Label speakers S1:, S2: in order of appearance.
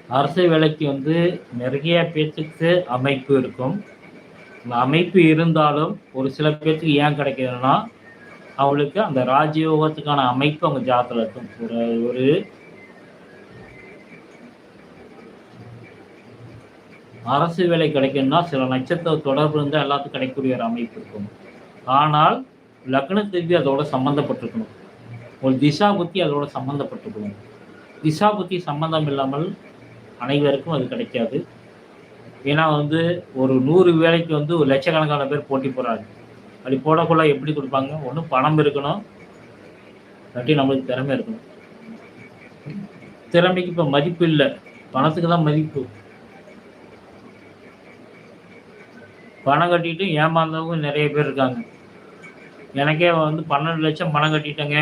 S1: அரசு வேலைக்கு வந்து நிறைய பேத்துக்கு அமைப்பு இருக்கும். அந்த அமைப்பு இருந்தாலும் ஒரு சில பேத்துக்கு ஏன் கிடைக்குதுன்னா, அவங்களுக்கு அந்த ராஜயோகத்துக்கான அமைப்பு அவங்க ஜாதகத்துல இருக்கும். ஒரு ஒரு அரசு வேலை கிடைக்கணும்னா சில நட்சத்திர தொடர்பு இருந்தால் எல்லாத்துக்கும் கிடைக்கக்கூடிய ஒரு அமைப்பு இருக்கும். ஆனால் லக்னத்திற்கு அதோட சம்மந்தப்பட்டிருக்கணும். ஒரு திசா புத்தி அதோட சம்மந்தப்பட்டிருக்கணும். திசா புத்தி சம்மந்தம் இல்லாமல் அனைவருக்கும் அது கிடைக்காது. ஏன்னா வந்து ஒரு 100 வேலைக்கு வந்து ஒரு லட்சக்கணக்கான பேர் போட்டி போடுறாங்க. அப்படி போடக்குள்ள எப்படி கொடுப்பாங்க? ஒன்று பணம் இருக்கணும், இல்லாட்டி நம்மளுக்கு திறமை இருக்கணும். திறமைக்கு இப்போ மதிப்பு இல்லை, பணத்துக்கு தான் மதிப்பு. பணம் கட்டிட்டு ஏமாந்தவங்க நிறைய பேர் இருக்காங்க. எனக்கே வந்து 12 லட்சம் பணம் கட்டிட்டேங்க